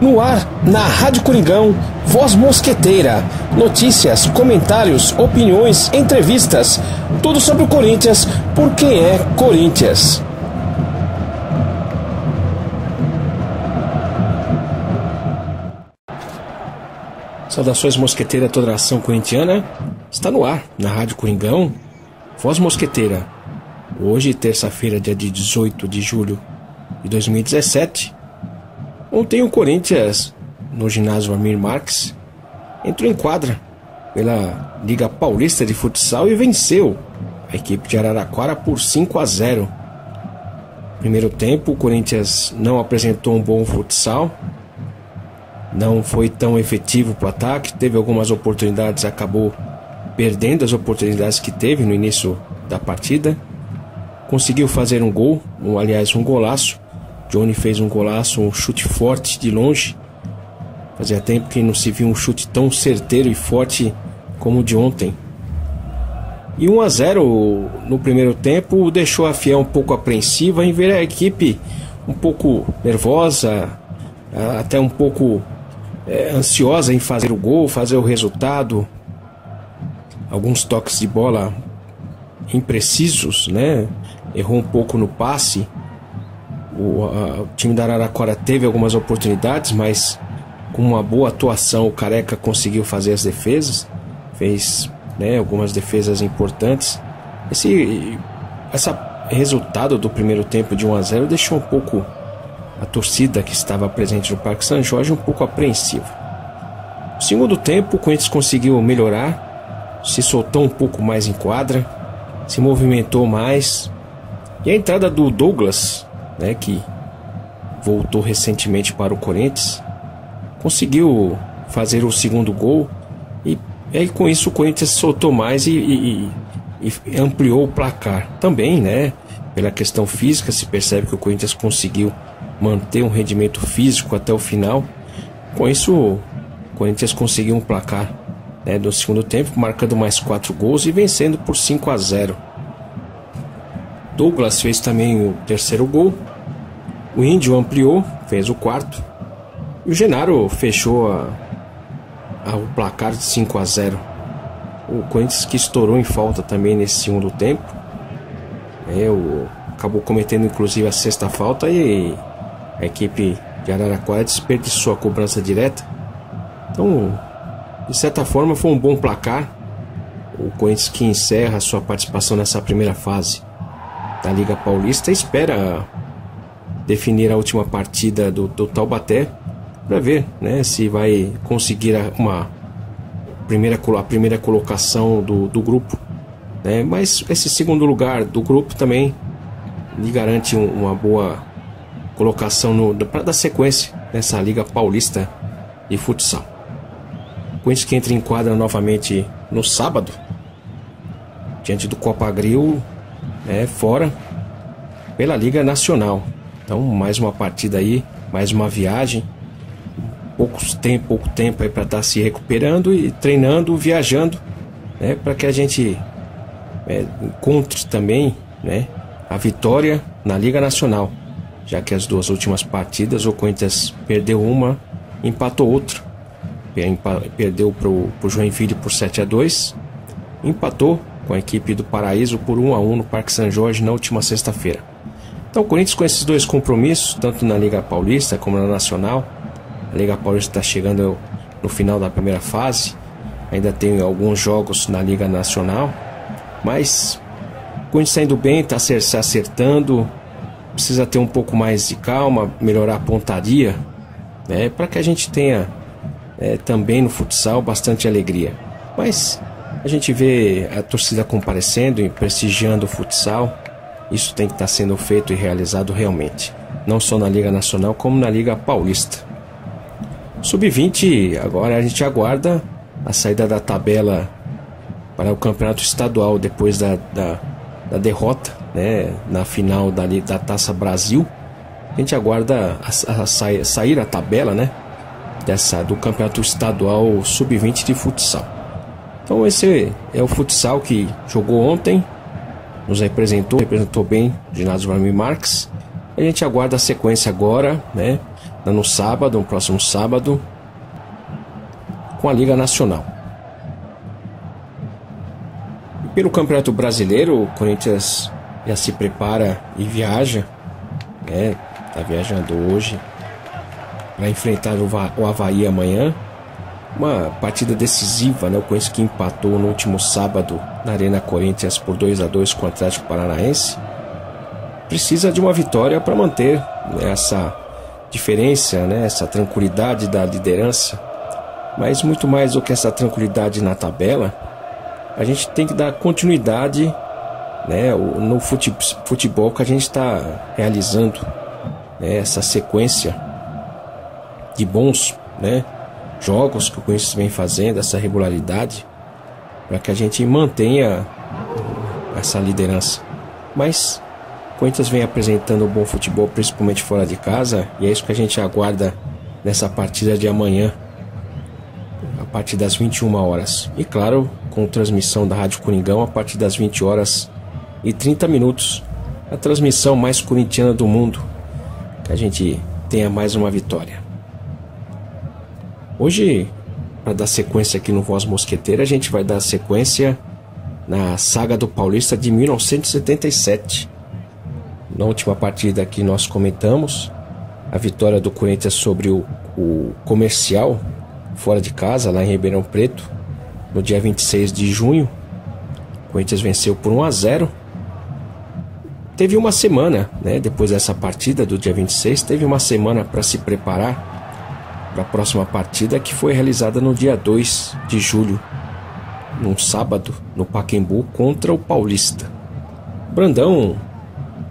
No ar, na Rádio Coringão, Voz Mosqueteira. Notícias, comentários, opiniões, entrevistas. Tudo sobre o Corinthians, por quem é Corinthians. Saudações mosqueteira, toda a nação corintiana. Está no ar, na Rádio Coringão, Voz Mosqueteira. Hoje, terça-feira, dia 18 de julho de 2017. Ontem o Corinthians, no ginásio Amir Marques, entrou em quadra pela Liga Paulista de Futsal e venceu a equipe de Araraquara por 5-0. Primeiro tempo, o Corinthians não apresentou um bom futsal, não foi tão efetivo para o ataque, teve algumas oportunidades, acabou perdendo as oportunidades que teve no início da partida. Conseguiu fazer um gol, aliás um golaço. Johnny fez um golaço, um chute forte de longe. Fazia tempo que não se viu um chute tão certeiro e forte como o de ontem. E 1-0 no primeiro tempo deixou a Fiel um pouco apreensiva em ver a equipe um pouco nervosa, até um pouco ansiosa em fazer o gol, fazer o resultado. Alguns toques de bola imprecisos, né? Errou um pouco no passe. O time da Araraquara teve algumas oportunidades, mas com uma boa atuação o Careca conseguiu fazer as defesas, fez, né, algumas defesas importantes. Esse resultado do primeiro tempo de 1-0 deixou um pouco a torcida que estava presente no Parque São Jorge um pouco apreensiva. No segundo tempo o Corinthians conseguiu melhorar, se soltou um pouco mais em quadra, se movimentou mais, e a entrada do Douglas, né, que voltou recentemente para o Corinthians, conseguiu fazer o segundo gol, e aí com isso o Corinthians soltou mais e ampliou o placar. Também, né, pela questão física, se percebe que o Corinthians conseguiu manter um rendimento físico até o final. Com isso o Corinthians conseguiu um placar, né, no segundo tempo, marcando mais 4 gols e vencendo por 5-0. Douglas fez também o terceiro gol. O Índio ampliou, fez o quarto. E o Genaro fechou o placar de 5-0. O Corinthians que estourou em falta também nesse segundo tempo. Acabou cometendo inclusive a sexta falta e a equipe de Araraquara desperdiçou a cobrança direta. Então, de certa forma, foi um bom placar. O Corinthians que encerra a sua participação nessa primeira fase da Liga Paulista espera definir a última partida do Taubaté para ver, né, se vai conseguir a primeira colocação do grupo, né? Mas esse segundo lugar do grupo também lhe garante uma boa colocação para dar sequência nessa Liga Paulista de Futsal. O Corinthians que entra em quadra novamente no sábado diante do Copagril, fora pela Liga Nacional. Então mais uma partida aí, mais uma viagem, pouco tempo aí para estar se recuperando e treinando, viajando, né, para que a gente encontre também, né, a vitória na Liga Nacional, já que as duas últimas partidas o Corinthians perdeu uma, empatou outra, perdeu pro Joinville por 7-2, empatou com a equipe do Paraíso por 1-1 no Parque São Jorge na última sexta-feira. Então o Corinthians com esses dois compromissos, tanto na Liga Paulista como na Nacional. A Liga Paulista está chegando no final da primeira fase, ainda tem alguns jogos na Liga Nacional, mas o Corinthians está indo bem, está se acertando, precisa ter um pouco mais de calma, melhorar a pontaria, né, para que a gente tenha também no futsal bastante alegria. Mas a gente vê a torcida comparecendo e prestigiando o futsal. Isso tem que estar sendo feito e realizado realmente, não só na Liga Nacional como na Liga Paulista. Sub-20, agora a gente aguarda a saída da tabela para o campeonato estadual depois da derrota, né, na final da Taça Brasil. A gente aguarda sair a tabela, né, do campeonato estadual Sub-20 de futsal. Então esse é o futsal que jogou ontem, nos representou bem o ginásio Amir Marques. A gente aguarda a sequência agora, né? no sábado, no próximo sábado, com a Liga Nacional. E pelo Campeonato Brasileiro, o Corinthians já se prepara e viaja, né? Está viajando hoje para enfrentar o Avaí amanhã. Uma partida decisiva, né? O Corinthians que empatou no último sábado na Arena Corinthians por 2-2 com o Atlético Paranaense. Precisa de uma vitória para manter, né, essa diferença, né? Essa tranquilidade da liderança. Mas muito mais do que essa tranquilidade na tabela, a gente tem que dar continuidade, né, no futebol que a gente está realizando, né, essa sequência de bons, né, jogos que o Corinthians vem fazendo, essa regularidade, para que a gente mantenha essa liderança. Mas o Corinthians vem apresentando um bom futebol, principalmente fora de casa, e é isso que a gente aguarda nessa partida de amanhã, a partir das 21 horas. E claro, com transmissão da Rádio Coringão a partir das 20 horas e 30 minutos. A transmissão mais corintiana do mundo. Que a gente tenha mais uma vitória. Hoje, para dar sequência aqui no Voz Mosqueteira, a gente vai dar sequência na saga do Paulista de 1977. Na última partida que nós comentamos, a vitória do Corinthians sobre o Comercial, fora de casa, lá em Ribeirão Preto, no dia 26 de junho. O Corinthians venceu por 1-0. Teve uma semana, né, depois dessa partida do dia 26, teve uma semana para se preparar para a próxima partida, que foi realizada no dia 2 de julho, num sábado, no Pacaembu, contra o Paulista. Brandão,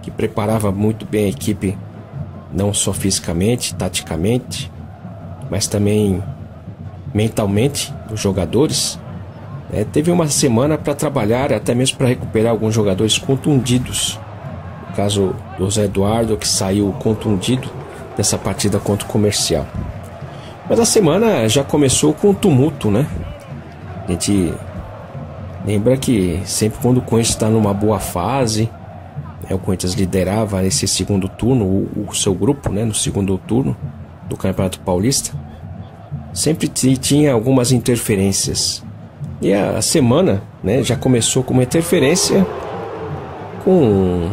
que preparava muito bem a equipe, não só fisicamente, taticamente, mas também mentalmente, os jogadores, teve uma semana para trabalhar, até mesmo para recuperar alguns jogadores contundidos. O caso do Zé Eduardo, que saiu contundido dessa partida contra o Comercial. Mas a semana já começou com tumulto, né? A gente lembra que sempre quando o Corinthians está numa boa fase, o Corinthians liderava nesse segundo turno, o seu grupo, né, no segundo turno do Campeonato Paulista, sempre tinha algumas interferências. E a semana, né, já começou com uma interferência com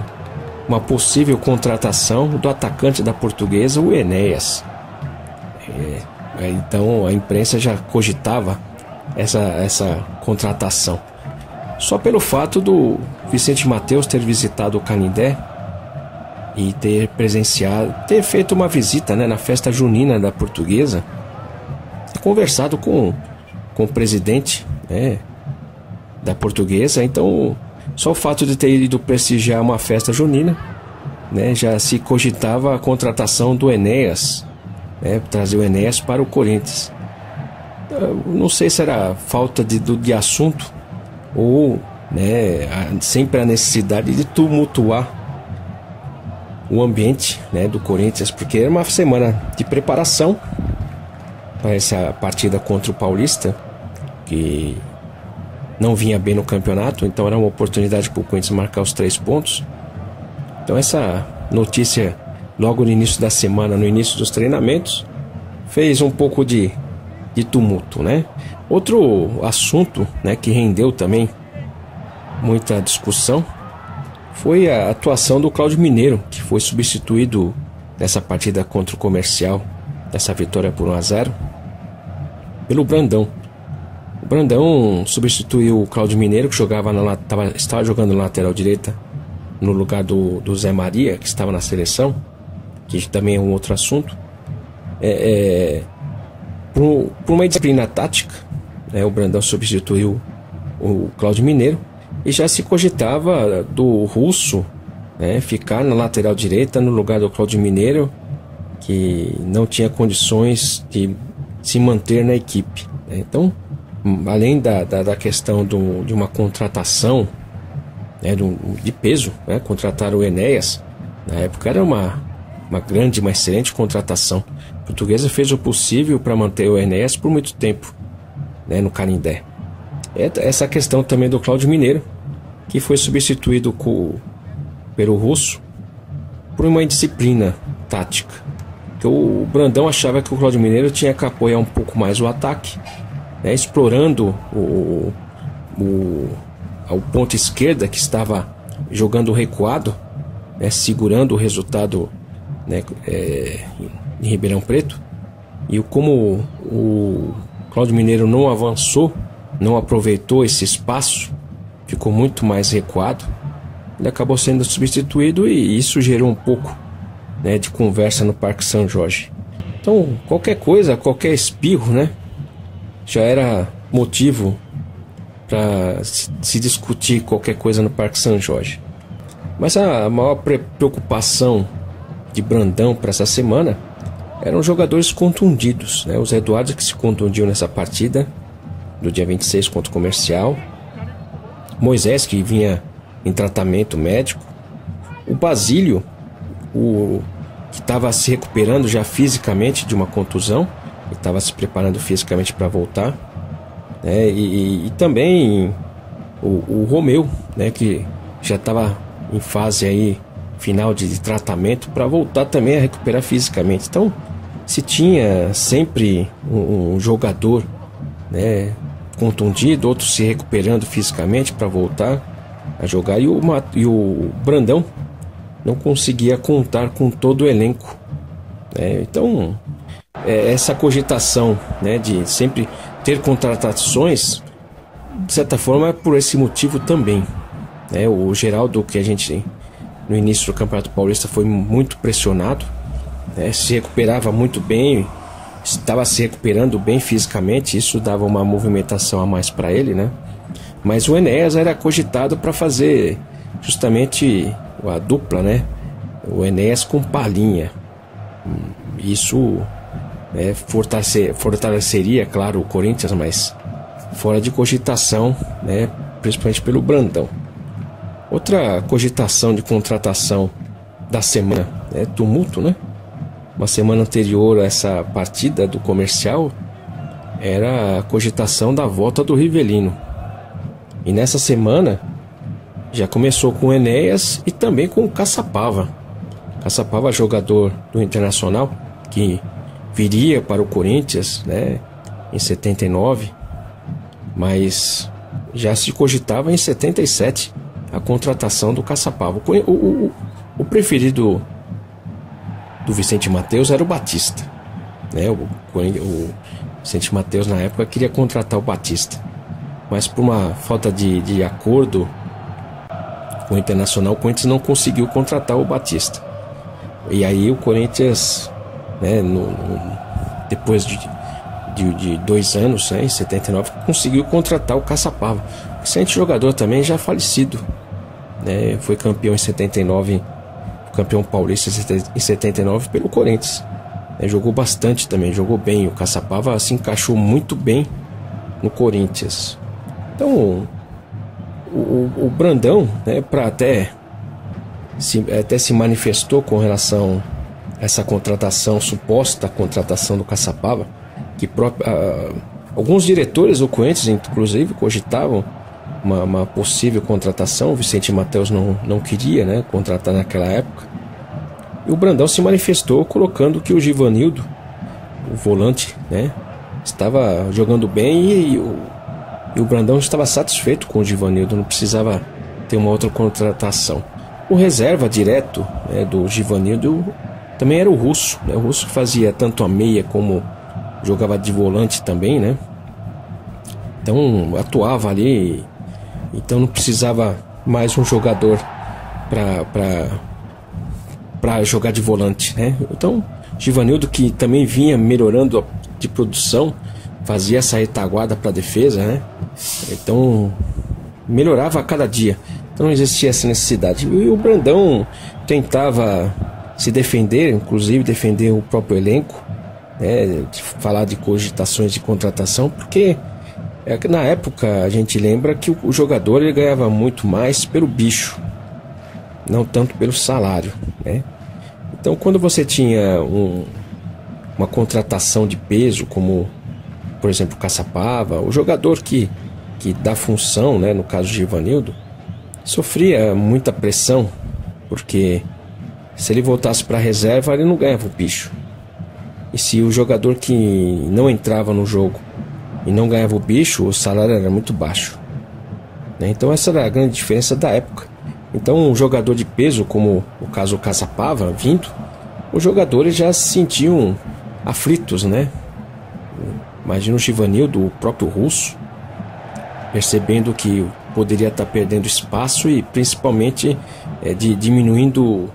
uma possível contratação do atacante da Portuguesa, o Enéas. Então a imprensa já cogitava essa contratação. Só pelo fato do Vicente Matheus ter visitado o Canindé e ter feito uma visita, né, na festa junina da Portuguesa, e conversado com o presidente, né, da Portuguesa. Então, só o fato de ter ido prestigiar uma festa junina, né, já se cogitava a contratação do Enéas, né, trazer o Enéas para o Corinthians. Não sei se era falta de assunto ou, né, sempre a necessidade de tumultuar o ambiente, né, do Corinthians, porque era uma semana de preparação para essa partida contra o Paulista, que não vinha bem no campeonato, então era uma oportunidade para o Corinthians marcar os 3 pontos. Então essa notícia, logo no início da semana, no início dos treinamentos, fez um pouco de tumulto, né? Outro assunto, né, que rendeu também muita discussão foi a atuação do Cláudio Mineiro, que foi substituído nessa partida contra o Comercial, nessa vitória por 1-0, pelo Brandão. O Brandão substituiu o Cláudio Mineiro, que estava jogando na lateral direita, no lugar do Zé Maria, que estava na seleção, que também é um outro assunto. Por uma disciplina tática, né, o Brandão substituiu o Cláudio Mineiro, e já se cogitava do Russo, né, ficar na lateral direita no lugar do Cláudio Mineiro, que não tinha condições de se manter na equipe, né? Então, além da questão de uma contratação, né, de peso, né, contratar o Enéas, na época era uma grande, uma excelente contratação. A Portuguesa fez o possível para manter o Enéas por muito tempo, né, no Canindé. Essa questão também do Cláudio Mineiro, que foi substituído pelo Russo por uma indisciplina tática. que o Brandão achava que o Cláudio Mineiro tinha que apoiar um pouco mais o ataque, né, explorando o ponto esquerda, que estava jogando recuado, né, segurando o resultado, né, em Ribeirão Preto. E como o Cláudio Mineiro não avançou, não aproveitou esse espaço, ficou muito mais recuado, ele acabou sendo substituído, e isso gerou um pouco, né, de conversa no Parque São Jorge. Então, qualquer coisa, qualquer espirro, né, já era motivo para se discutir qualquer coisa no Parque São Jorge. Mas a maior preocupação de Brandão para essa semana eram jogadores contundidos, né? O Zé Eduardo, que se contundiu nessa partida do dia 26 contra o Comercial, Moisés, que vinha em tratamento médico, o Basílio, que estava se recuperando já fisicamente de uma contusão, ele estava se preparando fisicamente para voltar, né? E também o Romeu, né, que já estava em fase aí final de tratamento para voltar também a recuperar fisicamente. Então, se tinha sempre um jogador, né, contundido, outro se recuperando fisicamente para voltar a jogar, e o Brandão não conseguia contar com todo o elenco, né? Então, essa cogitação, né, de sempre ter contratações, de certa forma, é por esse motivo também, né? O Geraldo, que a gente no início do Campeonato Paulista foi muito pressionado, né? Se recuperava muito bem, estava se recuperando bem fisicamente, isso dava uma movimentação a mais para ele, né? Mas o Enéas era cogitado para fazer justamente a dupla, né? O Enéas com Palhinha. Isso, né, fortaleceria, claro, o Corinthians, mas fora de cogitação, né, principalmente pelo Brandão. Outra cogitação de contratação da semana, né, tumulto, né? Uma semana anterior a essa partida do Comercial, era a cogitação da volta do Rivelino. E nessa semana já começou com o Enéas e também com o Caçapava. Caçapava, jogador do Internacional, que viria para o Corinthians, né, em 79, mas já se cogitava em 77 a contratação do Caçapava. O preferido do Vicente Matheus era o Batista, né? O Vicente Matheus na época queria contratar o Batista, mas por uma falta de acordo com o Internacional, o Corinthians não conseguiu contratar o Batista. E aí o Corinthians, né, depois de 2 anos, né, em 79, conseguiu contratar o Caçapava. Excelente jogador também, já falecido, né? Foi campeão em 79, campeão paulista em 79 pelo Corinthians, né? Jogou bastante também, jogou bem. O Caçapava se encaixou muito bem no Corinthians. Então o Brandão, né, até se manifestou com relação a essa contratação, suposta contratação do Caçapava, que alguns diretores do Corinthians, inclusive, cogitavam uma possível contratação. O Vicente Matheus não queria, né, contratar naquela época. E o Brandão se manifestou colocando que o Givanildo, o volante, né, estava jogando bem, e o Brandão estava satisfeito com o Givanildo, não precisava ter uma outra contratação. O reserva direto, né, do Givanildo também era o Russo, né? O Russo fazia tanto a meia como jogava de volante também, né? Então atuava ali, então não precisava mais um jogador para jogar de volante, né? Então Givanildo, que também vinha melhorando de produção, fazia essa retaguarda para a defesa, né? Então melhorava a cada dia, então não existia essa necessidade. E o Brandão tentava se defender, inclusive defender o próprio elenco, né? De falar de cogitações de contratação, porque na época a gente lembra que o jogador ele ganhava muito mais pelo bicho, não tanto pelo salário, né? Então quando você tinha uma contratação de peso, como por exemplo o Caçapava, o jogador que dá função, né, no caso de Givanildo, sofria muita pressão, porque se ele voltasse para a reserva ele não ganhava o bicho, E se o jogador que não entrava no jogo e não ganhava o bicho, o salário era muito baixo, né? Então essa era a grande diferença da época. Então um jogador de peso, como o caso Caçapava vindo, os jogadores já se sentiam aflitos, né? Imagina o Givanildo, o próprio Russo, percebendo que poderia estar perdendo espaço e principalmente diminuindo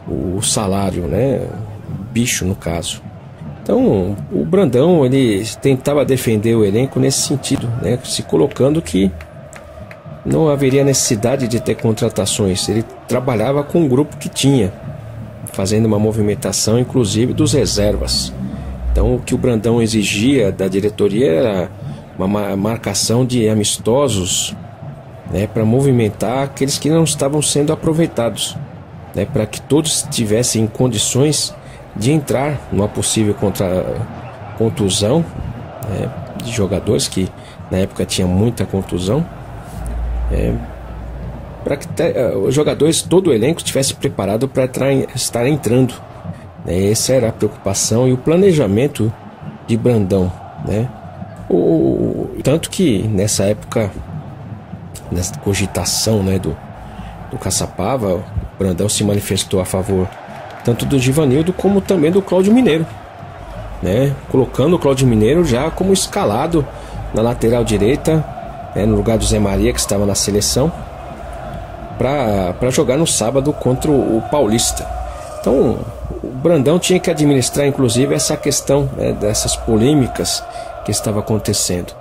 o salário, né? Bicho, no caso. Então o Brandão, ele tentava defender o elenco nesse sentido, né? Se colocando que não haveria necessidade de ter contratações. Ele trabalhava com o grupo que tinha, fazendo uma movimentação inclusive dos reservas. Então o que o Brandão exigia da diretoria era uma marcação de amistosos, né, para movimentar aqueles que não estavam sendo aproveitados, né, para que todos tivessem condições de entrar numa possível contusão, né, de jogadores que na época tinha muita contusão, para que os jogadores, todo o elenco estivesse preparado para estar entrando, né. Essa era a preocupação e o planejamento de Brandão, né. Tanto que nessa época, nessa cogitação, né, do Caçapava, o Brandão se manifestou a favor tanto do Givanildo como também do Cláudio Mineiro, né, colocando o Cláudio Mineiro já como escalado na lateral direita, né, no lugar do Zé Maria, que estava na seleção, para jogar no sábado contra o Paulista. Então o Brandão tinha que administrar inclusive essa questão, né, dessas polêmicas que estava acontecendo.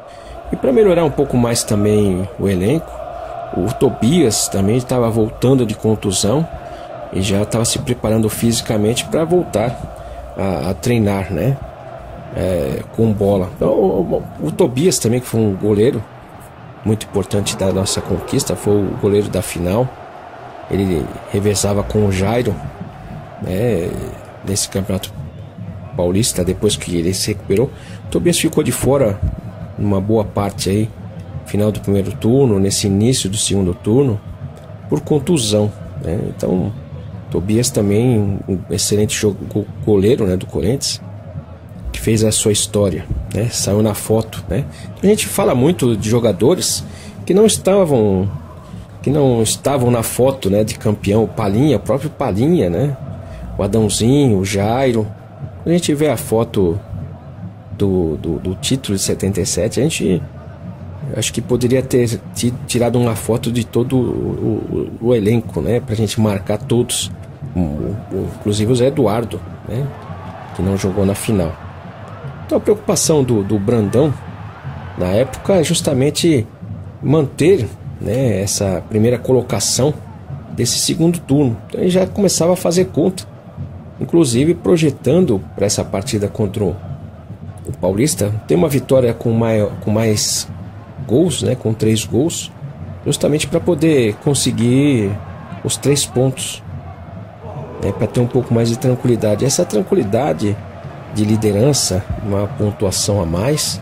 E para melhorar um pouco mais também o elenco, o Tobias também estava voltando de contusão e já estava se preparando fisicamente para voltar a treinar, né, com bola. Então, o Tobias também, que foi um goleiro muito importante da nossa conquista, foi o goleiro da final. Ele revezava com o Jairo, né, nesse campeonato paulista. Depois que ele se recuperou, o Tobias ficou de fora numa boa parte aí, final do primeiro turno, nesse início do segundo turno, por contusão, né? Então Tobias também um excelente goleiro, né, do Corinthians, que fez a sua história, né? Saiu na foto, né? A gente fala muito de jogadores que não estavam na foto, né, de campeão. O Palinha, o próprio Palinha, né? O Adãozinho, o Jairo. Quando a gente vê a foto do título de 77, a gente acho que poderia ter tirado uma foto de todo o elenco, né, pra gente marcar todos, inclusive o Zé Eduardo, né, que não jogou na final. Então a preocupação do Brandão na época é justamente manter, né, essa primeira colocação desse segundo turno. Então ele já começava a fazer conta, inclusive projetando para essa partida contra o Paulista ter uma vitória com mais gols, né, com 3 gols, justamente para poder conseguir os 3 pontos, né, para ter um pouco mais de tranquilidade. Essa tranquilidade de liderança, uma pontuação a mais,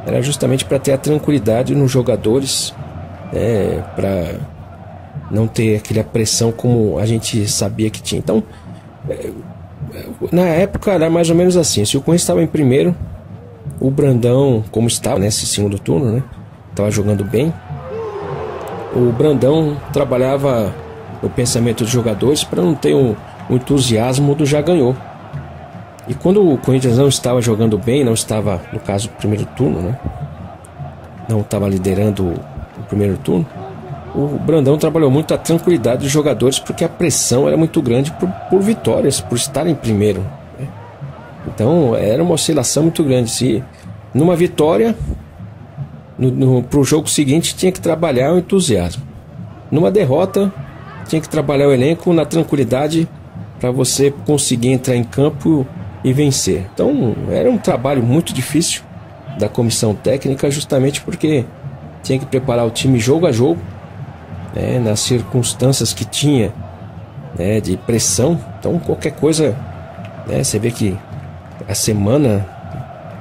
era justamente para ter a tranquilidade nos jogadores, né, para não ter aquela pressão como a gente sabia que tinha. Então, na época era mais ou menos assim: se o Corinthians estava em primeiro, o Brandão, como estava nesse segundo turno, né, estava jogando bem, o Brandão trabalhava no pensamento dos jogadores para não ter o entusiasmo do já ganhou. E quando o Corinthians não estava jogando bem, não estava, no caso, no primeiro turno, né, não estava liderando o primeiro turno, o Brandão trabalhou muito a tranquilidade dos jogadores, porque a pressão era muito grande por vitórias, por estar em primeiro, né? Então era uma oscilação muito grande. Se numa vitória, para o jogo seguinte tinha que trabalhar o entusiasmo. Numa derrota, tinha que trabalhar o elenco na tranquilidade para você conseguir entrar em campo e vencer. Então era um trabalho muito difícil da comissão técnica, justamente porque tinha que preparar o time jogo a jogo, né, nas circunstâncias que tinha, né, de pressão. Então qualquer coisa, né, você vê que a semana,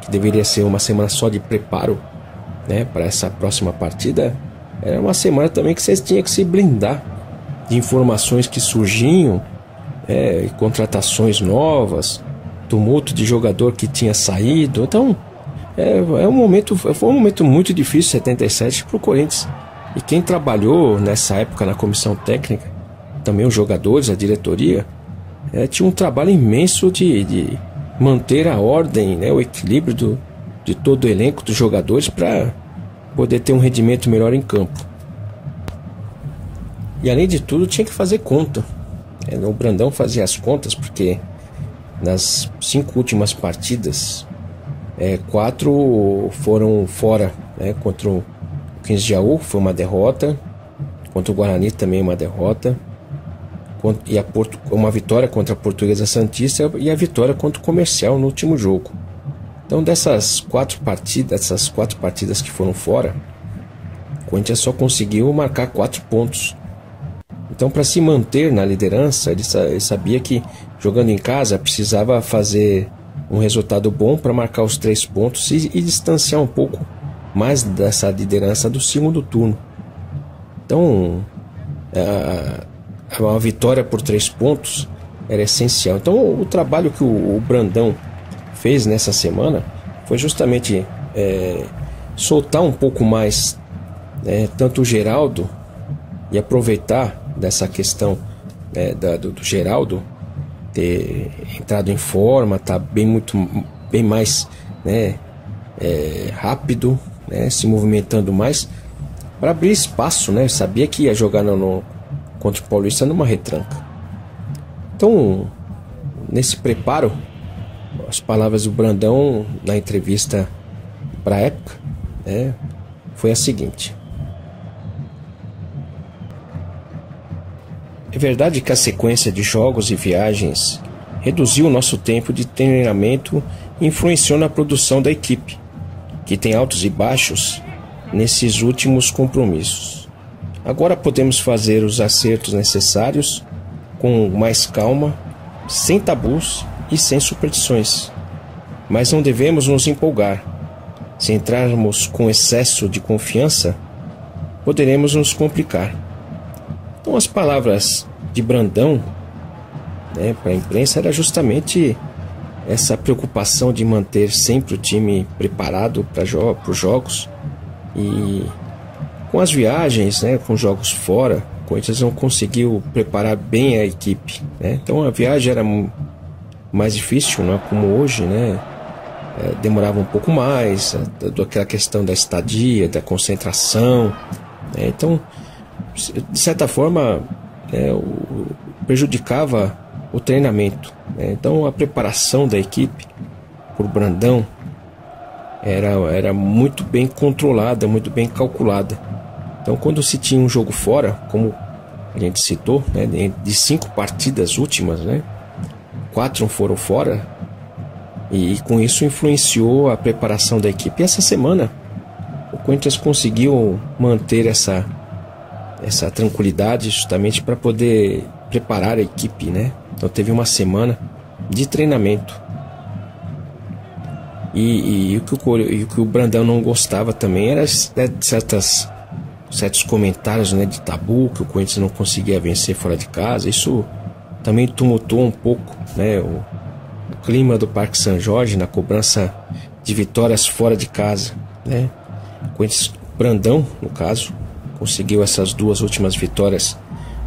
que deveria ser uma semana só de preparo, né, para essa próxima partida, era uma semana também que vocês tinham que se blindar de informações que surgiam, contratações novas, tumulto de jogador que tinha saído. Então foi um momento muito difícil, 77, para o Corinthians. E quem trabalhou nessa época na comissão técnica, também os jogadores, a diretoria, tinha um trabalho imenso de manter a ordem, né, o equilíbrio de todo o elenco dos jogadores para poder ter um rendimento melhor em campo. E além de tudo tinha que fazer conta. O Brandão fazia as contas, porque nas 5 últimas partidas, 4 foram fora, né? Contra o 15 de Jaú foi uma derrota, contra o Guarani também uma derrota, e uma vitória contra a Portuguesa Santista e a vitória contra o Comercial no último jogo. Então dessas 4 partidas que foram fora, o Corinthians só conseguiu marcar 4 pontos. Então, para se manter na liderança, ele sabia que jogando em casa precisava fazer um resultado bom para marcar os 3 pontos e distanciar um pouco mais dessa liderança do segundo turno. Então, uma vitória por 3 pontos era essencial. Então, o trabalho que o Brandão fez nessa semana foi justamente soltar um pouco mais, tanto o Geraldo, e aproveitar dessa questão do Geraldo ter entrado em forma, tá bem mais, rápido, se movimentando mais, para abrir espaço, sabia que ia jogar contra o Paulista numa retranca. Então, nesse preparo, as palavras do Brandão na entrevista para a época, foi a seguinte: é verdade que a sequência de jogos e viagens reduziu o nosso tempo de treinamento e influenciou na produção da equipe, que tem altos e baixos nesses últimos compromissos. Agora podemos fazer os acertos necessários com mais calma, sem tabus e sem superstições. Mas não devemos nos empolgar. Se entrarmos com excesso de confiança, poderemos nos complicar. Então, as palavras de Brandão, para a imprensa era justamente essa preocupação de manter sempre o time preparado para os jogos. E com as viagens, com jogos fora, o Corinthians não conseguiu preparar bem a equipe. Então a viagem era mais difícil, não é como hoje, demorava um pouco mais, aquela questão da estadia, da concentração. Então, de certa forma, prejudicava o treinamento. Então a preparação da equipe por Brandão era muito bem controlada, muito bem calculada. Então, quando se tinha um jogo fora, como a gente citou, de 5 partidas últimas, 4 foram fora, e com isso influenciou a preparação da equipe. E essa semana o Corinthians conseguiu manter essa tranquilidade justamente para poder preparar a equipe, Então teve uma semana de treinamento. E o que o Brandão não gostava também era de certos comentários, de tabu, que o Corinthians não conseguia vencer fora de casa. Isso também tumultuou um pouco, o clima do Parque São Jorge na cobrança de vitórias fora de casa, O Corinthians, Brandão, no caso, conseguiu essas 2 últimas vitórias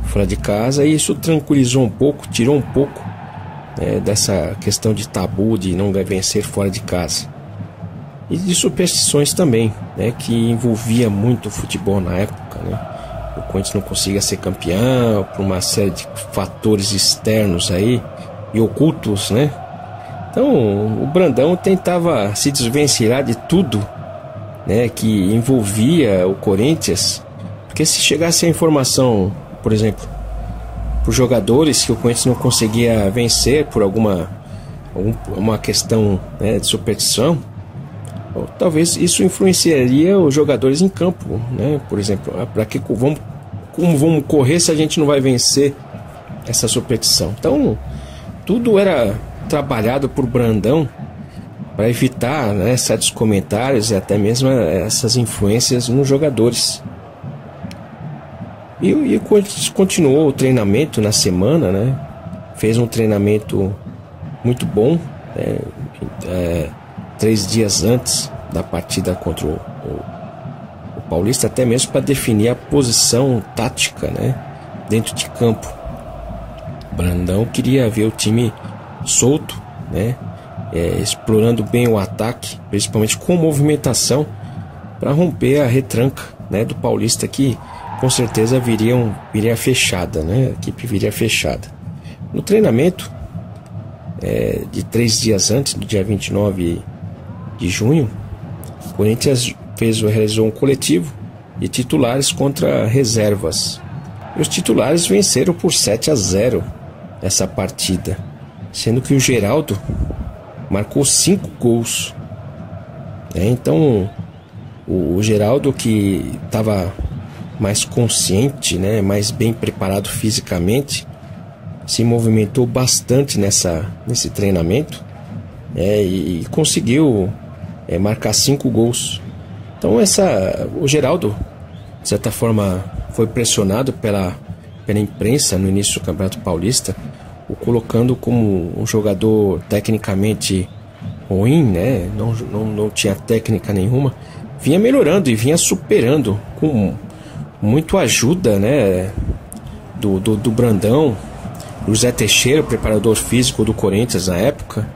fora de casa, e isso tranquilizou um pouco, tirou um pouco dessa questão de tabu de não vencer fora de casa, e de superstições também, que envolvia muito o futebol na época, O Corinthians não conseguia ser campeão por uma série de fatores externos aí e ocultos, Então o Brandão tentava se desvencilhar de tudo, que envolvia o Corinthians, porque se chegasse a informação, por exemplo, por jogadores que o Corinthians não conseguia vencer por uma questão de superstição, talvez isso influenciaria os jogadores em campo, Por exemplo, como vamos correr se a gente não vai vencer essa superstição? Então, tudo era trabalhado por Brandão para evitar certos comentários e até mesmo essas influências nos jogadores. E o Corinthians continuou o treinamento na semana, Fez um treinamento muito bom, né, 3 dias antes da partida contra o Paulista, até mesmo para definir a posição tática, né, dentro de campo. O Brandão queria ver o time solto, né, explorando bem o ataque, principalmente com movimentação, para romper a retranca, né, do Paulista, que com certeza viria fechada, né, a equipe viria fechada. No treinamento de 3 dias antes, no dia 29 de junho, o Corinthians realizou um coletivo de titulares contra reservas. E os titulares venceram por 7-0 essa partida, sendo que o Geraldo marcou 5 gols. Então, o Geraldo, que estava mais consciente, né, mais bem preparado fisicamente, se movimentou bastante nesse treinamento, e conseguiu marcar 5 gols. Então o Geraldo, de certa forma, foi pressionado pela imprensa no início do Campeonato Paulista, o colocando como um jogador tecnicamente ruim, né? Não tinha técnica nenhuma. Vinha melhorando e vinha superando com muito ajuda, né, do Brandão, do Zé Teixeira, o preparador físico do Corinthians na época,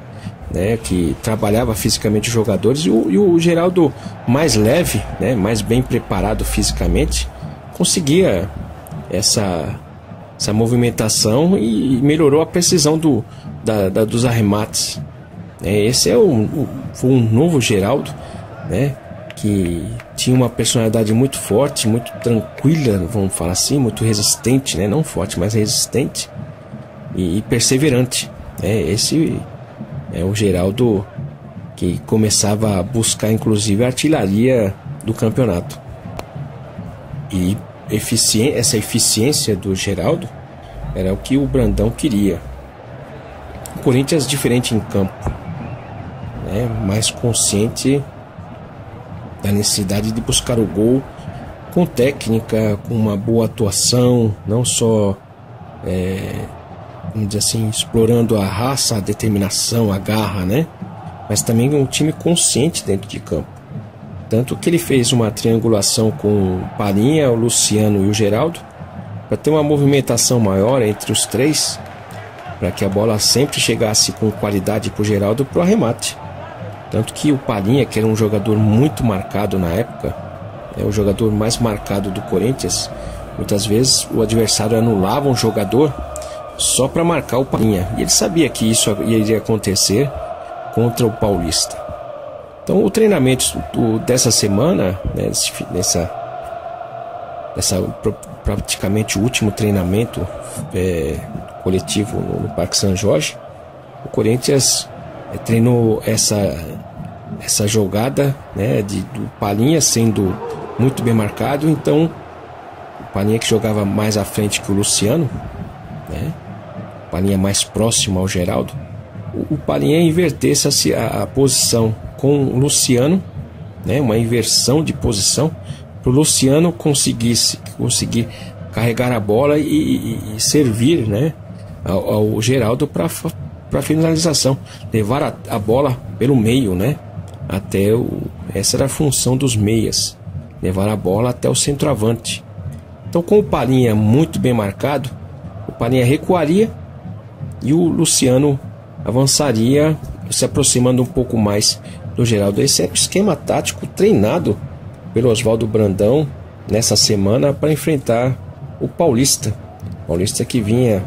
né, que trabalhava fisicamente os jogadores, e o Geraldo, mais leve, né, mais bem preparado fisicamente, conseguia essa movimentação e melhorou a precisão dos arremates. Esse foi um novo Geraldo, né, que tinha uma personalidade muito forte, muito tranquila, vamos falar assim, muito resistente, né, não forte, mas resistente e perseverante. Esse é o Geraldo que começava a buscar, inclusive, a artilharia do campeonato. E essa eficiência do Geraldo era o que o Brandão queria. O Corinthians diferente em campo, né, mais consciente da necessidade de buscar o gol com técnica, com uma boa atuação, não só vamos dizer assim, explorando a raça, a determinação, a garra, né? Mas também um time consciente dentro de campo. Tanto que ele fez uma triangulação com o Palinha, o Luciano e o Geraldo, para ter uma movimentação maior entre os três, para que a bola sempre chegasse com qualidade para o Geraldo para o arremate. Tanto que o Palinha, que era um jogador muito marcado na época, o jogador mais marcado do Corinthians, muitas vezes o adversário anulava um jogador só para marcar o Palinha, e ele sabia que isso iria acontecer contra o Paulista. Então o treinamento dessa semana, né, praticamente o último treinamento coletivo no Parque São Jorge, o Corinthians treinou essa jogada, né, do Palinha sendo muito bem marcado. Então o Palinha, que jogava mais à frente que o Luciano, né, o Palinha mais próximo ao Geraldo, o Palinha invertesse a posição com o Luciano, né, uma inversão de posição, para o Luciano conseguir carregar a bola e servir, né, ao Geraldo para finalização, levar a bola pelo meio, né, essa era a função dos meias, levar a bola até o centroavante. Então, com o Palinha muito bem marcado, o Palinha recuaria e o Luciano avançaria, se aproximando um pouco mais do Geraldo. Esse é o esquema tático treinado pelo Oswaldo Brandão nessa semana para enfrentar o Paulista. Paulista que vinha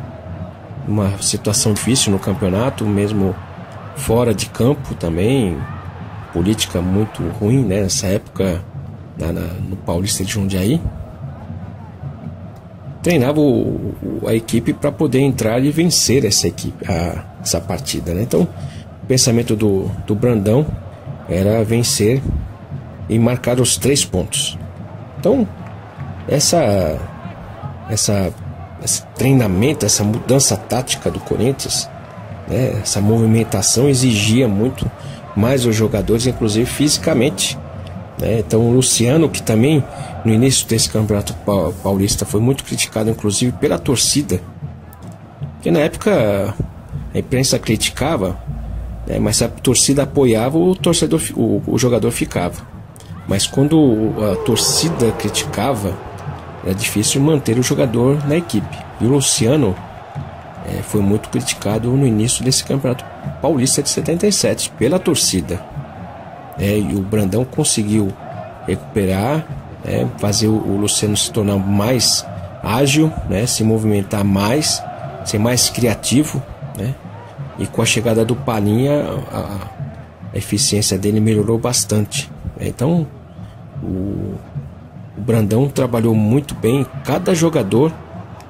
numa situação difícil no campeonato, mesmo fora de campo também, política muito ruim, né, nessa época no Paulista de Jundiaí. Treinava a equipe para poder entrar e vencer essa partida, né? Então o pensamento do Brandão era vencer e marcar os 3 pontos. Então esse treinamento, essa mudança tática do Corinthians, né, essa movimentação exigia muito mais os jogadores, inclusive fisicamente, né? Então o Luciano, que também no início desse campeonato paulista foi muito criticado, inclusive pela torcida, porque na época a imprensa criticava né? Mas se a torcida apoiava, o jogador ficava. Mas quando a torcida criticava, era difícil manter o jogador na equipe. E o Luciano foi muito criticado no início desse Campeonato Paulista de 77 pela torcida. E o Brandão conseguiu recuperar, fazer o Luciano se tornar mais ágil, né, se movimentar mais, ser mais criativo, né? E com a chegada do Palinha, a eficiência dele melhorou bastante. Então o Brandão trabalhou muito bem cada jogador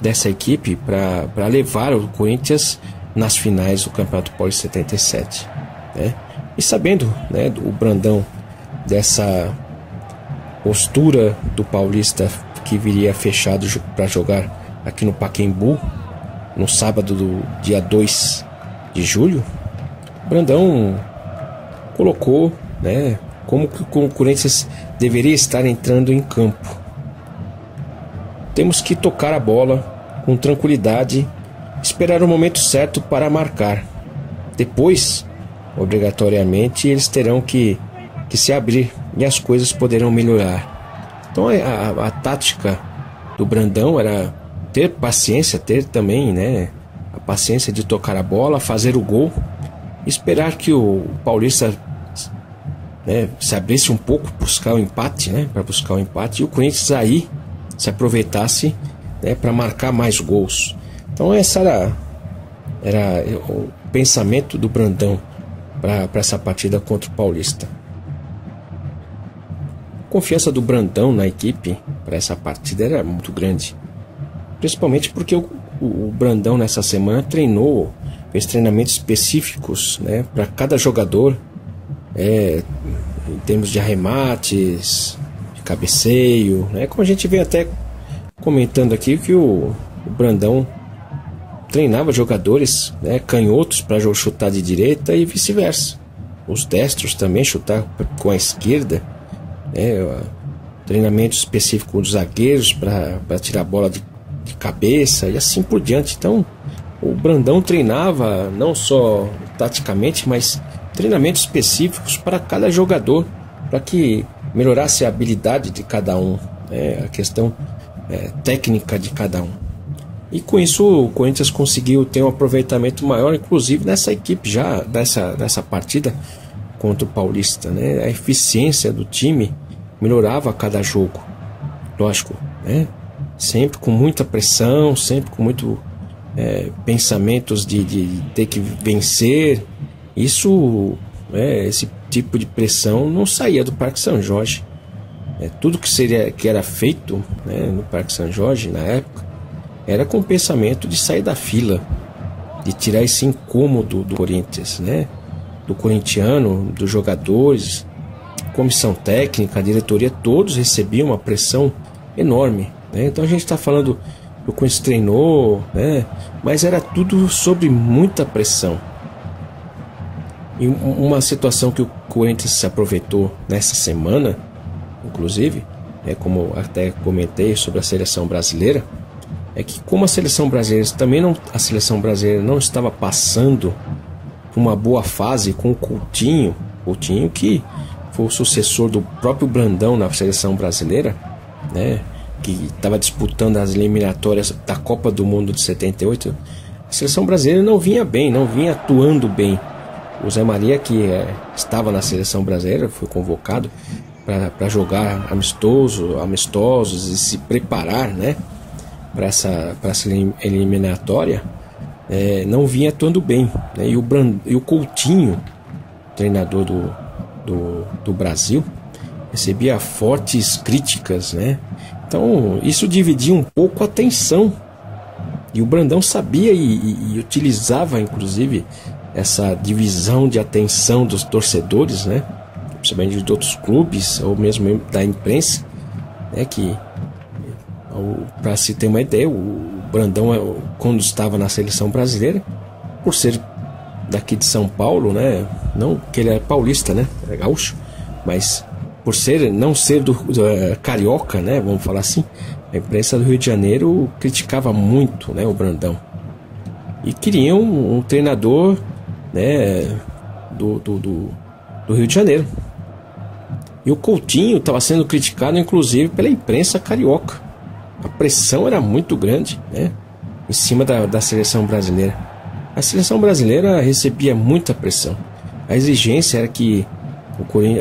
dessa equipe para levar o Corinthians nas finais do Campeonato Paulista 77, né? E sabendo, né, o Brandão dessa postura do Paulista que viria fechado para jogar aqui no Pacaembu no sábado do dia 2 de julho, o Brandão colocou, né, como que o Corinthians deveria estar entrando em campo. Temos que tocar a bola com tranquilidade, esperar o momento certo para marcar. Depois, obrigatoriamente, eles terão que se abrir e as coisas poderão melhorar. Então a tática do Brandão era ter paciência, ter também, né, a paciência de tocar a bola, fazer o gol, esperar que o Paulista, né, se abrisse um pouco, buscar o empate, né, para buscar o empate, e o Corinthians aí se aproveitasse, né, para marcar mais gols. Então essa era o pensamento do Brandão para essa partida contra o Paulista. A confiança do Brandão na equipe para essa partida era muito grande, principalmente porque o Brandão nessa semana fez treinamentos específicos, né, para cada jogador, em termos de arremates, de cabeceio, né, como a gente vem até comentando aqui que o Brandão treinava jogadores, né, canhotos para chutar de direita e vice-versa, os destros também chutar com a esquerda, né, treinamento específico dos zagueiros para tirar a bola de cabeça e assim por diante. Então o Brandão treinava não só taticamente, mas treinamentos específicos para cada jogador, para que melhorasse a habilidade de cada um, a questão técnica de cada um. E com isso o Corinthians conseguiu ter um aproveitamento maior, inclusive nessa equipe já, dessa partida contra o Paulista, né? A eficiência do time melhorava a cada jogo, lógico, né? Sempre com muita pressão, sempre com muito pensamentos de ter que vencer. Isso, esse tipo de pressão não saía do Parque São Jorge. Tudo que era feito, né, no Parque São Jorge na época era com o pensamento de sair da fila, de tirar esse incômodo do Corinthians, né, do corintiano, dos jogadores, comissão técnica, a diretoria, todos recebiam uma pressão enorme, né? Então a gente está falando do Corinthians treinou, né, mas era tudo sob muita pressão. E uma situação que o Corinthians se aproveitou nessa semana, inclusive, como até comentei sobre a seleção brasileira, é que como a seleção brasileira não estava passando por uma boa fase com o Coutinho que foi o sucessor do próprio Brandão na seleção brasileira, né, que estava disputando as eliminatórias da Copa do Mundo de 78, a seleção brasileira não vinha bem, não vinha atuando bem. O Zé Maria, que estava na seleção brasileira, foi convocado para jogar amistosos e se preparar, né, para essa eliminatória, não vinha atuando bem, né? E o Coutinho, treinador do Brasil, recebia fortes críticas, né? Então isso dividia um pouco a atenção, e o Brandão sabia e utilizava inclusive essa divisão de atenção dos torcedores, né, principalmente de outros clubes ou mesmo da imprensa, né, que, para se ter uma ideia, o Brandão, quando estava na seleção brasileira, por ser daqui de São Paulo, né, não que ele era paulista, né, era gaúcho, mas por não ser do carioca, né, vamos falar assim, a imprensa do Rio de Janeiro criticava muito, né, o Brandão, e queriam um treinador, né, do Rio de Janeiro. E o Coutinho estava sendo criticado, inclusive, pela imprensa carioca. A pressão era muito grande, né, em cima da seleção brasileira. A seleção brasileira recebia muita pressão. A exigência era que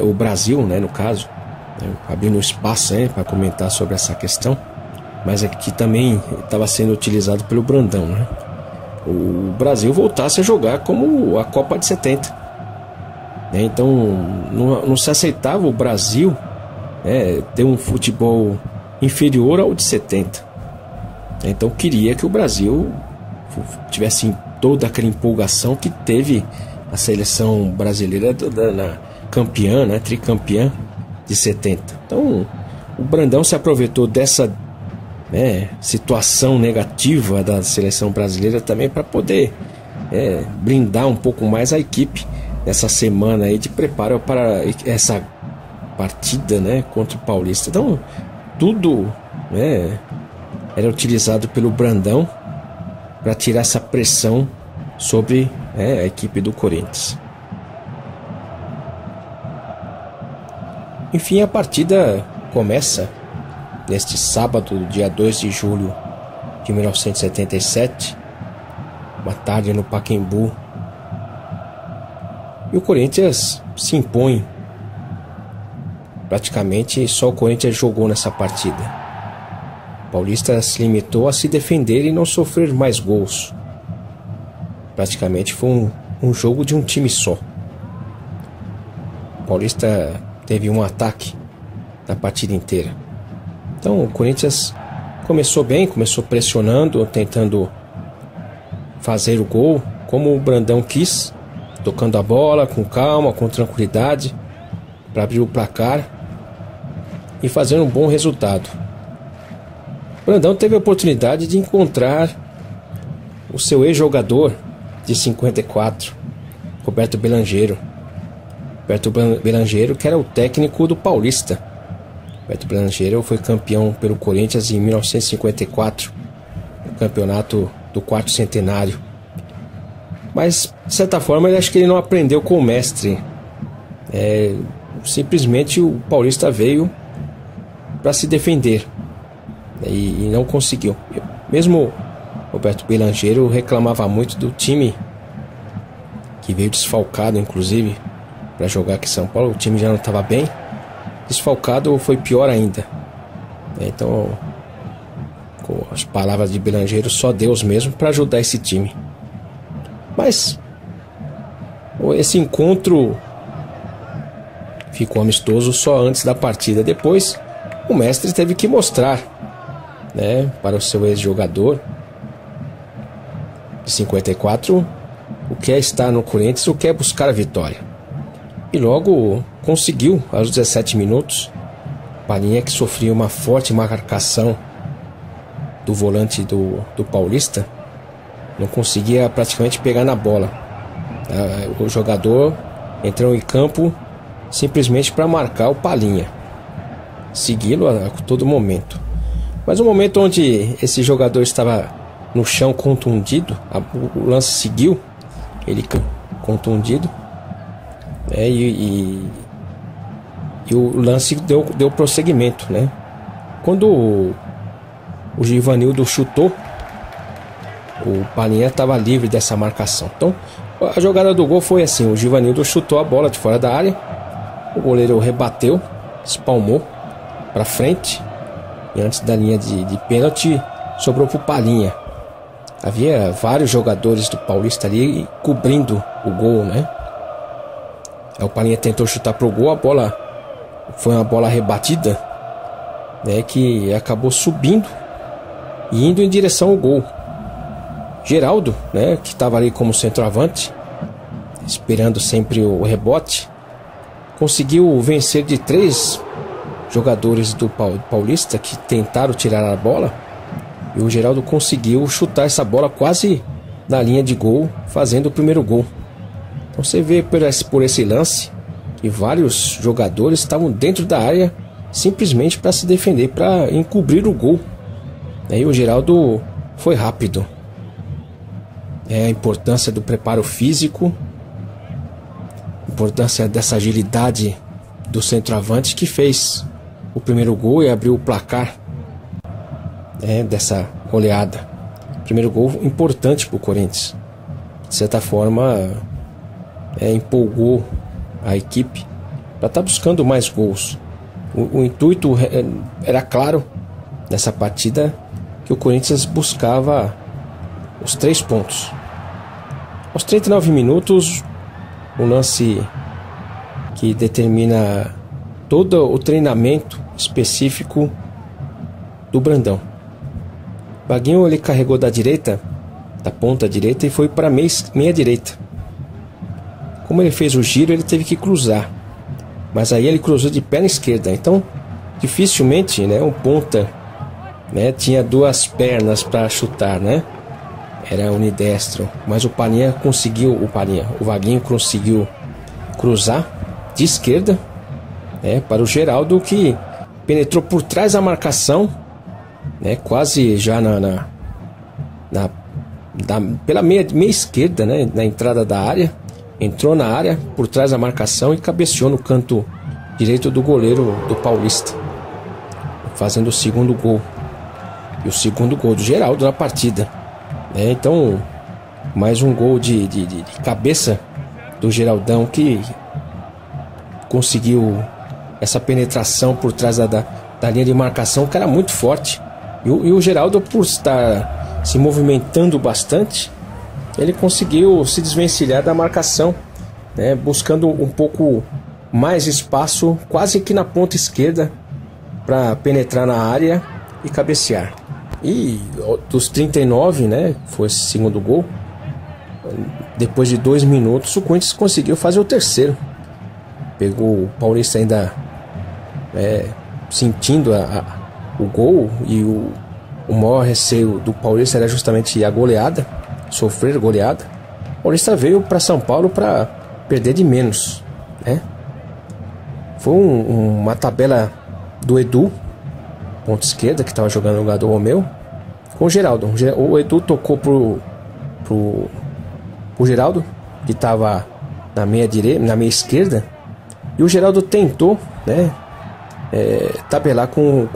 o Brasil, né, no caso, né, abrindo espaço, né, para comentar sobre essa questão, mas aqui também estava sendo utilizado pelo Brandão, né, o Brasil voltasse a jogar como a Copa de 70. Né, então não se aceitava o Brasil, né, ter um futebol inferior ao de 70. Então queria que o Brasil tivesse toda aquela empolgação que teve a seleção brasileira campeã, né, tricampeã de 70. Então o Brandão se aproveitou dessa, né, situação negativa da seleção brasileira também para poder blindar um pouco mais a equipe nessa semana aí de preparo para essa partida, né, contra o Paulista. Então tudo, né, era utilizado pelo Brandão para tirar essa pressão sobre a equipe do Corinthians. Enfim, a partida começa neste sábado, dia 2 de julho de 1977, uma tarde no Pacaembu. E o Corinthians se impõe. Praticamente só o Corinthians jogou nessa partida. O Paulista se limitou a se defender e não sofrer mais gols. Praticamente foi um jogo de um time só. O Paulista teve um ataque na partida inteira. Então o Corinthians começou bem, começou pressionando, tentando fazer o gol, como o Brandão quis, tocando a bola com calma, com tranquilidade, para abrir o placar e fazer um bom resultado. O Brandão teve a oportunidade de encontrar o seu ex-jogador de 54, Roberto Belangeiro. Roberto Belangeiro, que era o técnico do Paulista. Roberto Belangeiro foi campeão pelo Corinthians em 1954, no campeonato do quarto centenário. Mas, de certa forma, eu acho que ele não aprendeu com o mestre. Simplesmente o Paulista veio para se defender, e não conseguiu. Mesmo Roberto Belangeiro reclamava muito do time que veio desfalcado, inclusive, para jogar aqui em São Paulo. O time já não estava bem, desfalcado foi pior ainda. Então, com as palavras de Belangeiro, só Deus mesmo para ajudar esse time. Mas esse encontro ficou amistoso só antes da partida. Depois o mestre teve que mostrar, né, para o seu ex-jogador de 54 o que é estar no Corinthians, o que é buscar a vitória. E logo conseguiu, aos 17 minutos. Palinha, que sofria uma forte marcação do volante do Paulista, não conseguia praticamente pegar na bola. O jogador entrou em campo simplesmente para marcar o Palinha, segui-lo a todo momento. Mas no momento onde esse jogador estava no chão contundido, o lance seguiu, ele contundido, e o lance deu prosseguimento, né? Quando o Givanildo chutou, o Palinha estava livre dessa marcação. Então a jogada do gol foi assim: o Givanildo chutou a bola de fora da área, o goleiro rebateu, espalmou para frente, e antes da linha de pênalti sobrou para o Palinha. Havia vários jogadores do Paulista ali cobrindo o gol, né? Aí o Palinha tentou chutar pro gol, a bola foi uma bola rebatida, né, que acabou subindo e indo em direção ao gol. Geraldo, né, que estava ali como centroavante, esperando sempre o rebote, conseguiu vencer de 3 jogadores do Paulista que tentaram tirar a bola, e o Geraldo conseguiu chutar essa bola quase na linha de gol, fazendo o primeiro gol. Então você vê por esse lance que vários jogadores estavam dentro da área simplesmente para se defender, para encobrir o gol. E o Geraldo foi rápido. A importância do preparo físico importância dessa agilidade do centroavante que fez o primeiro gol e abriu o placar, dessa goleada. Primeiro gol importante para o Corinthians. De certa forma, empolgou a equipe para estar buscando mais gols. O intuito era claro nessa partida, que o Corinthians buscava os 3 pontos. Aos 39 minutos, um lance que determina todo o treinamento específico do Brandão. Vaguinho, ele carregou da direita, da ponta direita, e foi para meia direita. Como ele fez o giro, ele teve que cruzar, mas aí ele cruzou de perna esquerda. Então dificilmente, um ponta, tinha 2 pernas para chutar, era unidestro. Mas o Vaguinho conseguiu cruzar de esquerda, para o Geraldo, que penetrou por trás da marcação, quase já pela meia esquerda, na entrada da área. Entrou na área por trás da marcação e cabeceou no canto direito do goleiro do Paulista, fazendo o segundo gol. E o segundo gol do Geraldo na partida. Então, mais um gol de cabeça do Geraldão, que conseguiu essa penetração por trás da linha de marcação, que era muito forte. E o Geraldo, por estar se movimentando bastante, ele conseguiu se desvencilhar da marcação, buscando um pouco mais espaço, quase que na ponta esquerda, para penetrar na área e cabecear. E dos 39, foi esse segundo gol. Depois de 2 minutos, o Corinthians conseguiu fazer o terceiro. Pegou o Paulista ainda sentindo o gol, e o maior receio do Paulista era justamente a goleada, sofrer goleada. O Paulista veio para São Paulo para perder de menos, Foi uma tabela do Edu, ponta esquerda, que estava jogando no lugar do Romeu, com o Geraldo. O Edu tocou pro Geraldo, que estava na meia esquerda, e o Geraldo tentou, tabelar com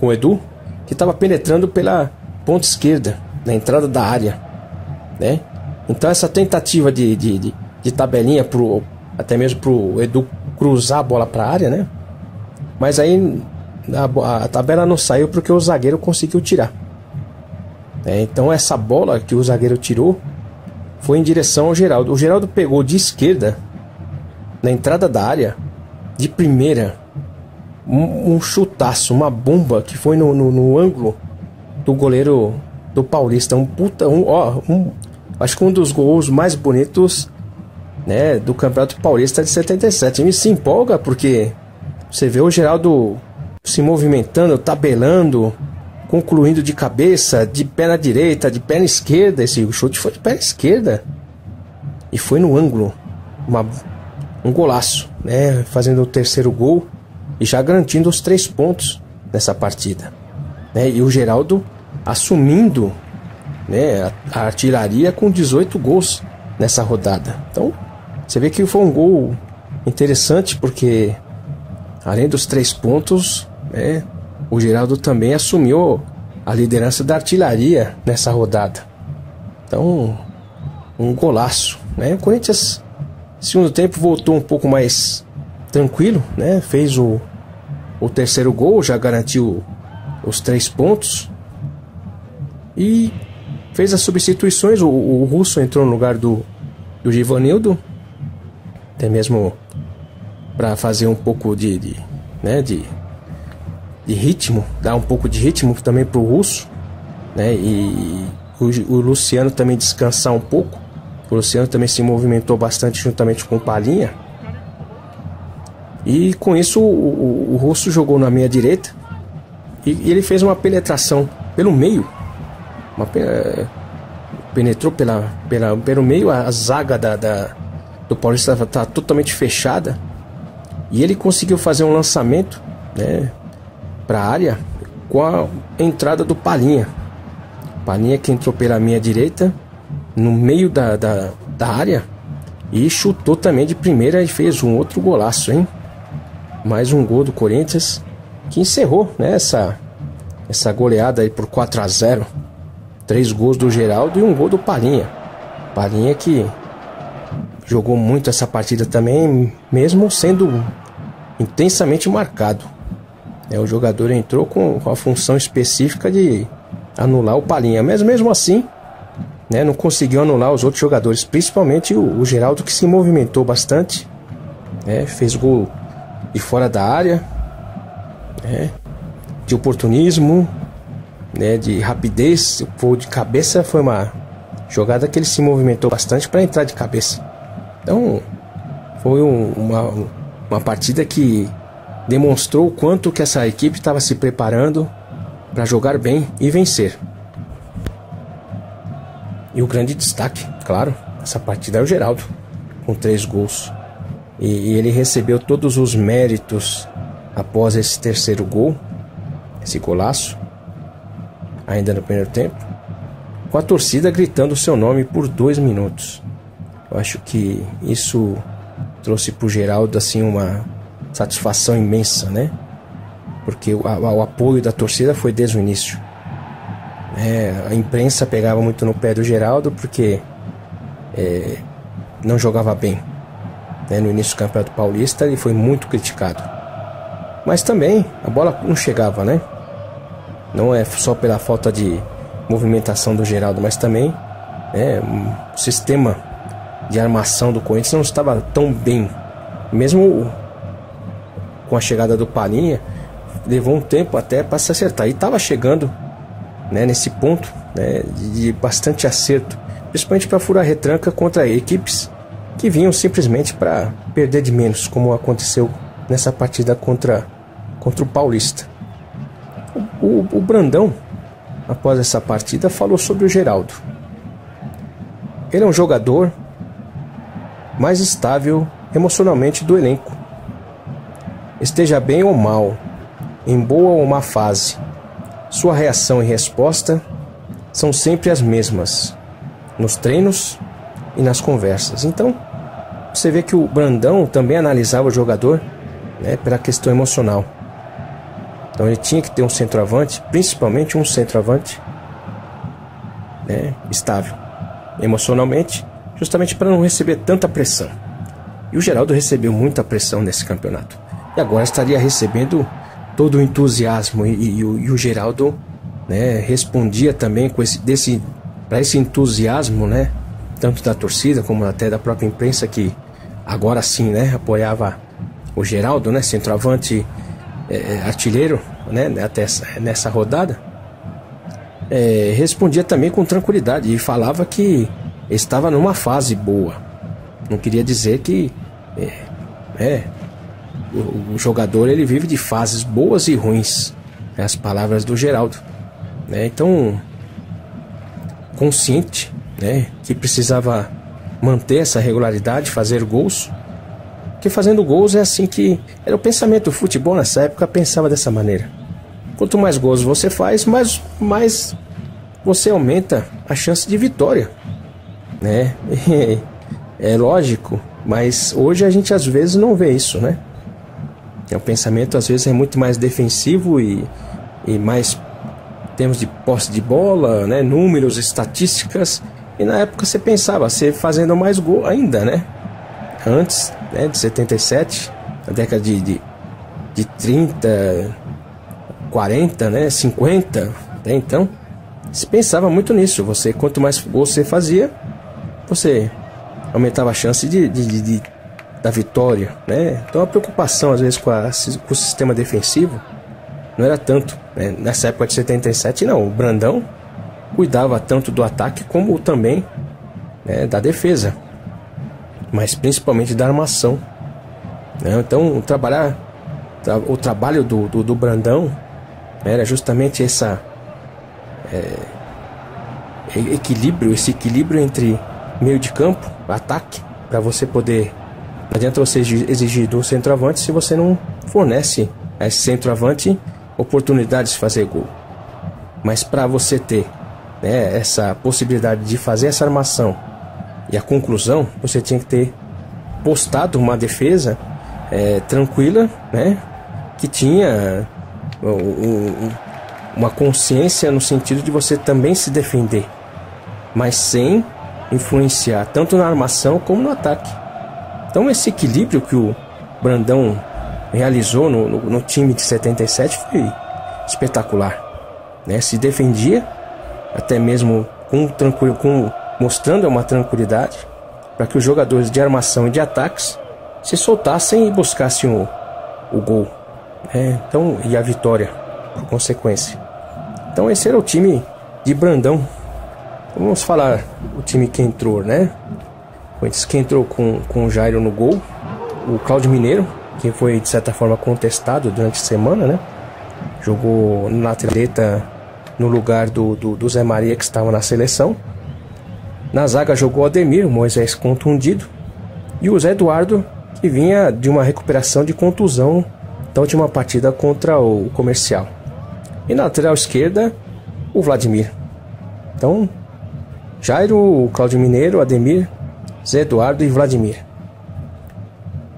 o Edu, que estava penetrando pela ponta esquerda, na entrada da área, Então essa tentativa de tabelinha até mesmo pro Edu cruzar a bola para a área, Mas aí a tabela não saiu porque o zagueiro conseguiu tirar. Então essa bola que o zagueiro tirou foi em direção ao Geraldo. O Geraldo pegou de esquerda, na entrada da área, de primeira, um chutaço, uma bomba que foi no ângulo do goleiro do Paulista. Acho que um dos gols mais bonitos, do Campeonato Paulista de 77. E se empolga porque você vê o Geraldo se movimentando, tabelando, concluindo de cabeça, de perna direita, de perna esquerda. Esse chute foi de perna esquerda e foi no ângulo. Um golaço, fazendo o terceiro gol e já garantindo os 3 pontos nessa partida, E o Geraldo assumindo, a artilharia com 18 gols nessa rodada. Então você vê que foi um gol interessante, porque além dos 3 pontos, o Geraldo também assumiu a liderança da artilharia nessa rodada. Então, um golaço, O Corinthians, segundo tempo, voltou um pouco mais tranquilo, Fez o terceiro gol, já garantiu os 3 pontos e fez as substituições. O Russo entrou no lugar do Givanildo, até mesmo para fazer um pouco de ritmo, dar um pouco de ritmo também para o Russo, e o Luciano também descansar um pouco. O Luciano também se movimentou bastante juntamente com o Palhinha, e com isso o Russo jogou na meia direita e ele fez uma penetração pelo meio, penetrou pelo meio. A zaga do Paulista estava totalmente fechada, e ele conseguiu fazer um lançamento, para a área, com a entrada do Palhinha. Palhinha, que entrou pela meia direita, no meio da área, E chutou também de primeira e fez um outro golaço, hein? Mais um gol do Corinthians, que encerrou, né, essa goleada aí por 4-0. 3 gols do Geraldo e um gol do Palhinha. Palhinha que jogou muito essa partida também, mesmo sendo intensamente marcado. O jogador entrou com a função específica de anular o Palhinha, mas mesmo assim, né, não conseguiu anular os outros jogadores, principalmente o Geraldo, que se movimentou bastante, né, fez gol de fora da área, né, de oportunismo, né, de rapidez. O de cabeça foi uma jogada que ele se movimentou bastante para entrar de cabeça. Então foi uma partida que demonstrou o quanto que essa equipe estava se preparando para jogar bem e vencer. E o grande destaque, claro, essa partida é o Geraldo, com 3 gols. E ele recebeu todos os méritos após esse terceiro gol, esse golaço, ainda no primeiro tempo, com a torcida gritando o seu nome por 2 minutos. Eu acho que isso trouxe para o Geraldo assim uma satisfação imensa, né? Porque o apoio da torcida foi desde o início. A imprensa pegava muito no pé do Geraldo porque não jogava bem. No início do Campeonato Paulista ele foi muito criticado. Mas também a bola não chegava, né? Não é só pela falta de movimentação do Geraldo, mas também o sistema de armação do Corinthians não estava tão bem. Mesmo com a chegada do Palhinha, levou um tempo até para se acertar. E estava chegando, né, nesse ponto, né, de bastante acerto, principalmente para furar retranca contra equipes que vinham simplesmente para perder de menos, como aconteceu nessa partida contra o Paulista. O Brandão, após essa partida, falou sobre o Geraldo. Ele é um jogador mais estável emocionalmente do elenco. Esteja bem ou mal, em boa ou má fase, sua reação e resposta são sempre as mesmas, nos treinos e nas conversas. Então, você vê que o Brandão também analisava o jogador, né, pela questão emocional. Então ele tinha que ter um centroavante, principalmente um centroavante, né, estável emocionalmente, justamente para não receber tanta pressão. E o Geraldo recebeu muita pressão nesse campeonato. E agora estaria recebendo todo o entusiasmo. E o Geraldo, né, respondia também para esse entusiasmo, né, tanto da torcida como até da própria imprensa, que agora sim, né, apoiava o Geraldo, né, centroavante, artilheiro, né, até nessa rodada. Respondia também com tranquilidade e falava que estava numa fase boa. Não queria dizer que o jogador ele vive de fases boas e ruins, as palavras do Geraldo, né? Então, consciente, né, que precisava manter essa regularidade, fazer gols, porque fazendo gols é assim que era o pensamento do futebol nessa época. Pensava dessa maneira: quanto mais gols você faz, mais você aumenta a chance de vitória, né? É lógico, mas hoje a gente às vezes não vê isso, né? O pensamento às vezes é muito mais defensivo e mais em termos de posse de bola, né? Números, estatísticas. E na época você pensava, você fazendo mais gol ainda, né? Antes, né, de 77, na década de 30, 40, né, 50, né? Então se pensava muito nisso. Quanto mais gols você fazia, você aumentava a chance da vitória, né? Então a preocupação às vezes com o sistema defensivo não era tanto, né? Nessa época de 77 não, o Brandão cuidava tanto do ataque como também, né, da defesa, mas principalmente da armação, né? Então o trabalho do Brandão era justamente esse equilíbrio entre meio de campo, ataque, para você poder. Não adianta você exigir do centroavante se você não fornece a esse centroavante oportunidades de fazer gol. Mas para você ter, né, essa possibilidade de fazer essa armação e a conclusão, você tinha que ter postado uma defesa tranquila, né? Que tinha uma consciência no sentido de você também se defender, mas sem influenciar tanto na armação como no ataque. Então esse equilíbrio que o Brandão realizou no time de 77 foi espetacular, né? Se defendia até mesmo mostrando uma tranquilidade para que os jogadores de armação e de ataques se soltassem e buscassem o gol, né? Então, e a vitória por consequência. Então esse era o time de Brandão. Vamos falar o time que entrou, né? Que entrou com o Jairo no gol, o Cláudio Mineiro, que foi de certa forma contestado durante a semana, né? Jogou na atleta no lugar do Zé Maria, que estava na seleção. Na zaga jogou o Ademir, o Moisés contundido, e o Zé Eduardo, que vinha de uma recuperação de contusão da última partida contra o Comercial. E na lateral esquerda, o Vladimir. Então, Jairo, Cláudio Mineiro, Ademir, Zé Eduardo e Vladimir.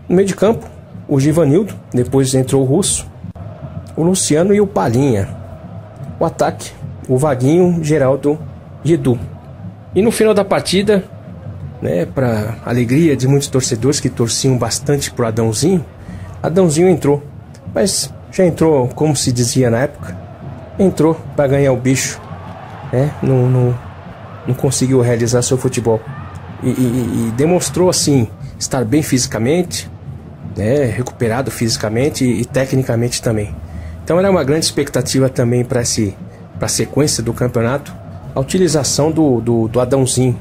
No meio de campo, o Givanildo, depois entrou o Russo, o Luciano e o Palinha. O ataque, o Vaguinho, Geraldo e Edu. E no final da partida, né, para alegria de muitos torcedores que torciam bastante pro Adãozinho, Adãozinho entrou. Mas já entrou, como se dizia na época, entrou para ganhar o bicho, né? Não conseguiu realizar seu futebol. E demonstrou assim estar bem fisicamente, né, recuperado fisicamente e tecnicamente também. Então era uma grande expectativa também para a sequência do campeonato, a utilização do Adãozinho,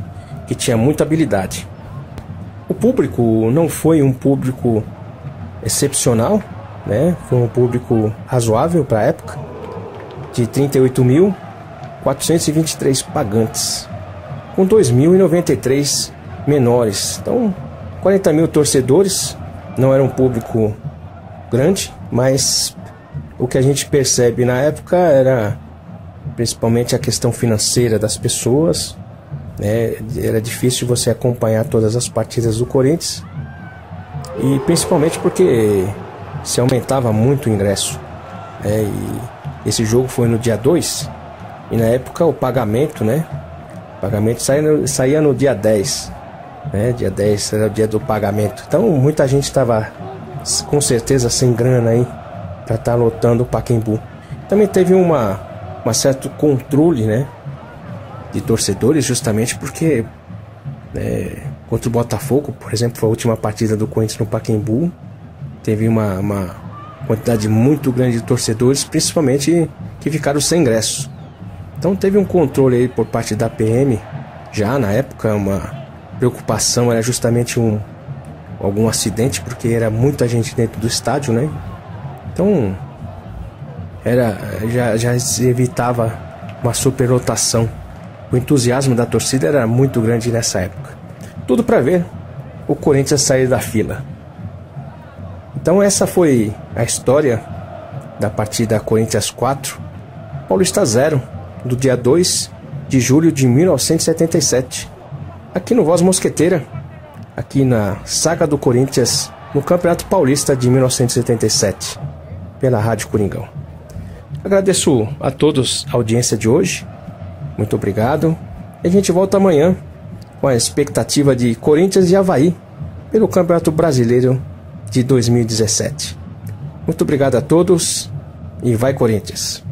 que tinha muita habilidade. O público não foi um público excepcional, né? Foi um público razoável para a época, de 38.423 pagantes, com 2.093 menores. Então 40 mil torcedores. Não era um público grande, mas o que a gente percebe na época era principalmente a questão financeira das pessoas, né? Era difícil você acompanhar todas as partidas do Corinthians, e principalmente porque se aumentava muito o ingresso, né? E esse jogo foi no dia 2, e na época o pagamento, né? O pagamento saía no dia 10, né? Dia 10 era o dia do pagamento. Então muita gente estava com certeza sem grana aí para estar lotando o Pacaembu. Também teve uma certo controle, né, de torcedores, justamente porque, né, contra o Botafogo, por exemplo, foi a última partida do Corinthians no Pacaembu, teve uma quantidade muito grande de torcedores, principalmente que ficaram sem ingresso. Então teve um controle aí por parte da PM. Já na época uma preocupação era justamente algum acidente, porque era muita gente dentro do estádio, né? Então já se evitava uma superlotação. O entusiasmo da torcida era muito grande nessa época. Tudo para ver o Corinthians sair da fila. Então essa foi a história da partida Corinthians 4, Paulista 0, do dia 2 de julho de 1977. Aqui no Voz Mosqueteira, aqui na saga do Corinthians no Campeonato Paulista de 1977, pela Rádio Coringão. Agradeço a todos a audiência de hoje. Muito obrigado. E a gente volta amanhã com a expectativa de Corinthians e Avaí pelo Campeonato Brasileiro de 2017. Muito obrigado a todos e vai Corinthians!